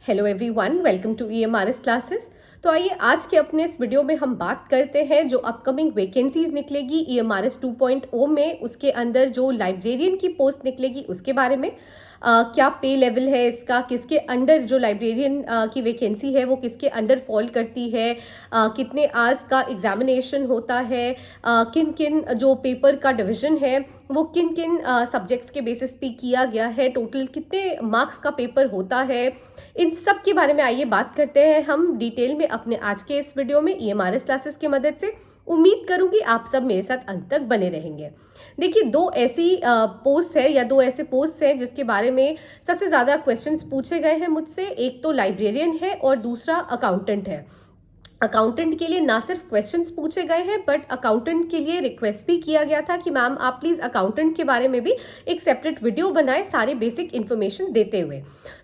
Hello everyone, welcome to EMRS classes. तो आइए आज के अपने इस वीडियो में हम बात करते हैं जो अपकमिंग वैकेंसीज निकलेगी EMRS 2.0 में, उसके अंदर जो लाइब्रेरियन की पोस्ट निकलेगी उसके बारे में। क्या पे लेवल है इसका, किसके अंडर जो लाइब्रेरियन की वैकेंसी है वो किसके अंडर फॉल करती है, कितने आवर्स का एग्जामिनेशन होता है, किन किन जो पेपर का डिवीजन है वो किन किन सब्जेक्ट्स के बेसिस पे किया गया है, टोटल कितने मार्क्स का पेपर होता है, इन सब के बारे में आइए बात करते हैं हम डिटेल में अपने आज के इस वीडियो में EMRS क्लासेस की मदद से। उम्मीद करूंगी आप सब मेरे साथ अंत तक बने रहेंगे। देखिए, दो ऐसी पोस्ट है या दो ऐसे पोस्ट है जिसके बारे में सबसे ज़्यादा क्वेश्चंस पूछे गए हैं मुझसे। एक तो लाइब्रेरियन है और दूसरा अकाउंटेंट है। अकाउंटेंट के लिए ना सिर्फ क्वेश्चंस पूछे गए हैं बट अकाउंटेंट के लिए रिक्वेस्ट भी किया गया था कि मैम आप प्लीज़ अकाउंटेंट के बारे में भी एक सेपरेट वीडियो बनाएं सारे बेसिक इन्फॉर्मेशन देते हुए।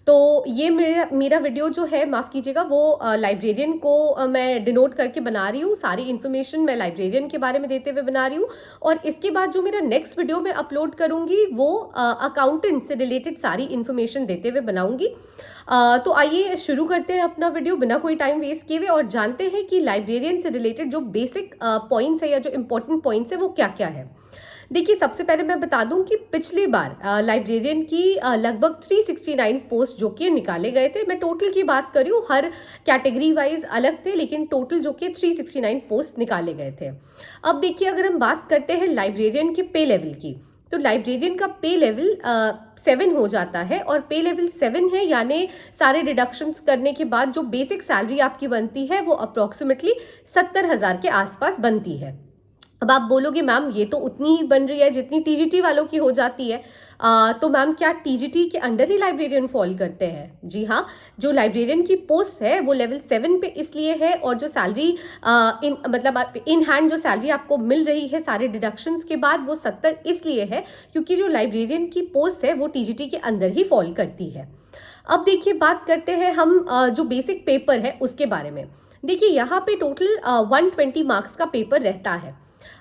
तो ये मेरा वीडियो जो है, माफ़ कीजिएगा, वो लाइब्रेरियन को मैं डिनोट करके बना रही हूँ। सारी इन्फॉर्मेशन मैं लाइब्रेरियन के बारे में देते हुए बना रही हूँ और इसके बाद जो मेरा नेक्स्ट वीडियो मैं अपलोड करूँगी वो अकाउंटेंट से रिलेटेड सारी इन्फॉर्मेशन देते हुए बनाऊँगी। तो आइए शुरू करते हैं अपना वीडियो बिना कोई टाइम वेस्ट किए हुए और जानते हैं कि लाइब्रेरियन से रिलेटेड जो बेसिक पॉइंट्स है या जो इंपॉर्टेंट पॉइंट्स है वो क्या क्या है। देखिए, सबसे पहले मैं बता दूं कि पिछली बार लाइब्रेरियन की लगभग 369 पोस्ट जो कि निकाले गए थे। मैं टोटल की बात कर रही हूँ, हर कैटेगरी वाइज अलग थे लेकिन टोटल जो कि 369 पोस्ट निकाले गए थे। अब देखिए, अगर हम बात करते हैं लाइब्रेरियन के पे लेवल की, तो लाइब्रेरियन का पे लेवल 7 हो जाता है और पे लेवल 7 है, यानी सारे डिडक्शंस करने के बाद जो बेसिक सैलरी आपकी बनती है वो अप्रॉक्सीमेटली 70,000 के आसपास बनती है। अब आप बोलोगे मैम ये तो उतनी ही बन रही है जितनी TGT वालों की हो जाती है। तो मैम क्या TGT के अंडर ही लाइब्रेरियन फॉल करते हैं? जी हाँ, जो लाइब्रेरियन की पोस्ट है वो लेवल 7 पे इसलिए है और जो सैलरी इन हैंड जो सैलरी आपको मिल रही है सारे डिडक्शंस के बाद वो 70 इसलिए है क्योंकि जो लाइब्रेरियन की पोस्ट है वो TGT के अंदर ही फॉल करती है। अब देखिए, बात करते हैं हम जो बेसिक पेपर है उसके बारे में। देखिए, यहाँ पे टोटल 120 मार्क्स का पेपर रहता है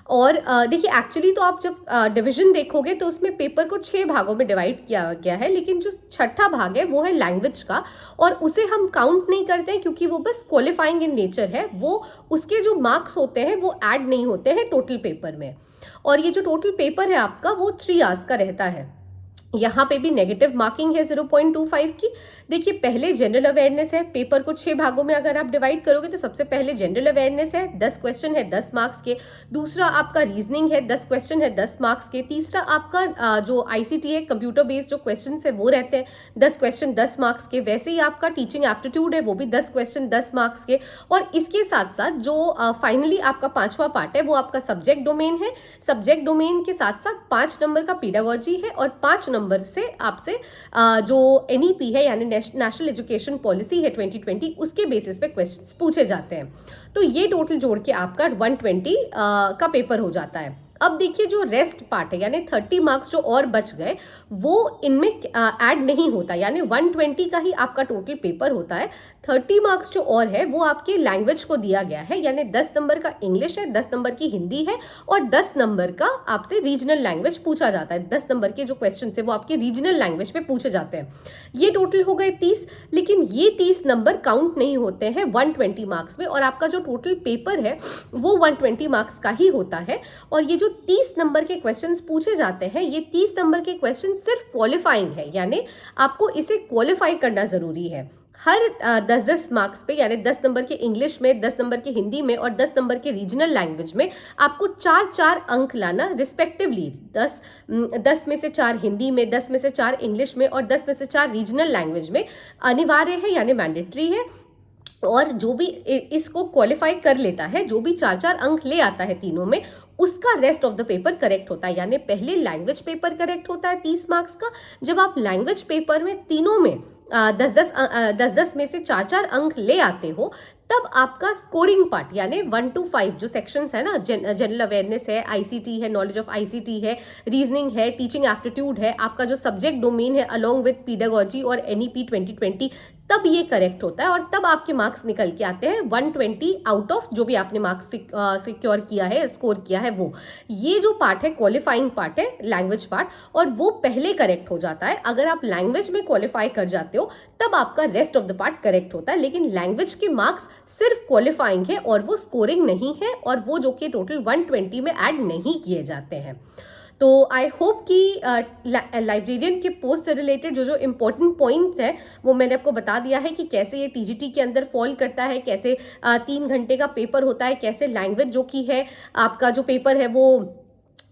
और देखिए एक्चुअली तो आप जब डिवीजन देखोगे तो उसमें पेपर को 6 भागों में डिवाइड किया गया है, लेकिन जो छठा भाग है वो है लैंग्वेज का और उसे हम काउंट नहीं करते हैं क्योंकि वो बस क्वालिफाइंग इन नेचर है। वो उसके जो मार्क्स होते हैं वो ऐड नहीं होते हैं टोटल पेपर में। और ये जो टोटल पेपर है आपका वो 3 आवर्स का रहता है। यहाँ पे भी नेगेटिव मार्किंग है 0.25 की। देखिए, पहले जनरल अवेयरनेस है। पेपर को 6 भागों में अगर आप डिवाइड करोगे तो सबसे पहले जनरल अवेयरनेस है, 10 क्वेश्चन है 10 मार्क्स के। दूसरा आपका रीजनिंग है, 10 क्वेश्चन है 10 मार्क्स के। तीसरा आपका जो ICT है, कंप्यूटर बेस्ड जो क्वेश्चन है वो रहते हैं 10 क्वेश्चन 10 मार्क्स के। वैसे ही आपका टीचिंग एप्टीट्यूड है वो भी 10 क्वेश्चन 10 मार्क्स के। और इसके साथ साथ जो फाइनली आपका 5वां पार्ट है वो आपका सब्जेक्ट डोमेन है। सब्जेक्ट डोमेन के साथ साथ 5 नंबर का पीडागोजी है और 5 नंबर से आपसे जो NEP है यानी नेशनल एजुकेशन पॉलिसी है 2020 उसके बेसिस पे क्वेश्चंस पूछे जाते हैं। तो ये टोटल जोड़ के आपका 120 का पेपर हो जाता है। अब देखिए, जो रेस्ट पार्ट है यानी 30 मार्क्स जो और बच गए वो इनमें ऐड नहीं होता, यानी 120 का ही आपका टोटल पेपर होता है। 30 मार्क्स जो और है वो आपके लैंग्वेज को दिया गया है, यानी 10 नंबर का इंग्लिश है, 10 नंबर की हिंदी है और 10 नंबर का आपसे रीजनल लैंग्वेज पूछा जाता है। 10 नंबर के जो क्वेश्चन है वो आपके रीजनल लैंग्वेज पे पूछे जाते हैं। ये टोटल हो गए 30, लेकिन ये 30 नंबर काउंट नहीं होते हैं 120 मार्क्स में और आपका जो टोटल पेपर है वो 120 मार्क्स का ही होता है। और ये जो 30 नंबर के क्वेश्चंस पूछे जाते हैं, ये 30 नंबर के क्वेश्चन सिर्फ क्वालिफाइंग है, यानी आपको इसे क्वालिफाई करना जरूरी है। हर 10-10 मार्क्स पे, यानी 10 नंबर के इंग्लिश में, 10 नंबर के हिंदी में और 10 नंबर के रीजनल लैंग्वेज में आपको 4-4 अंक लाना रिस्पेक्टिवली। 10 में से 4 हिंदी में, 10 में से 4 इंग्लिश में और 10 में से 4 रीजनल लैंग्वेज में अनिवार्य है, यानी मैंडेटरी है। और जो भी इसको क्वालिफाई कर लेता है, जो भी 4-4 अंक ले आता है तीनों में, उसका rest of the paper correct होता है। यानी पहले लैंग्वेज पेपर करेक्ट होता है 30 मार्क्स का। जब आप लैंग्वेज पेपर में तीनों में 10-10 में से 4-4 अंक ले आते हो तब आपका स्कोरिंग पार्ट यानी 1 to 5 जो सेक्शंस है ना, जनरल अवेयरनेस है, ICT है, नॉलेज ऑफ ICT है, रीजनिंग है, टीचिंग एप्टीट्यूड है, आपका जो सब्जेक्ट डोमेन है अलोंग विद पीडागोजी और NEP 2020, तब ये करेक्ट होता है और तब आपके मार्क्स निकल के आते हैं 120 आउट ऑफ जो भी आपने मार्क्स सिक्योर किया है, स्कोर किया है वो। ये जो पार्ट है क्वालिफाइंग पार्ट है, लैंग्वेज पार्ट, और वो पहले करेक्ट हो जाता है। अगर आप लैंग्वेज में क्वालिफाई कर जाते हो तब आपका rest of the part correct होता है, लेकिन लैंग्वेज के मार्क्स सिर्फ क्वालिफाइंग है और वो स्कोरिंग नहीं है, और वो जो कि टोटल 120 में ऐड नहीं किए जाते हैं। तो आई होप कि लाइब्रेरियन के पोस्ट से रिलेटेड जो जो इम्पोर्टेंट पॉइंट्स हैं वो मैंने आपको बता दिया है कि कैसे ये टीजीटी के अंदर फॉल करता है, कैसे 3 घंटे का पेपर होता है, कैसे लैंग्वेज जो कि है आपका जो पेपर है वो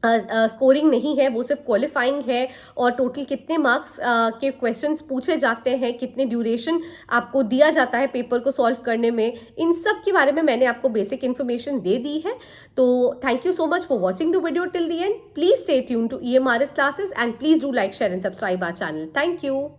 स्कोरिंग नहीं है, वो सिर्फ क्वालिफाइंग है, और टोटल कितने मार्क्स के क्वेश्चंस पूछे जाते हैं, कितने ड्यूरेशन आपको दिया जाता है पेपर को सॉल्व करने में, इन सब के बारे में मैंने आपको बेसिक इन्फॉर्मेशन दे दी है। तो thank you so much for watching the video till the end. Please stay tune to EMRS classes and please do like, share and subscribe our channel. Thank you.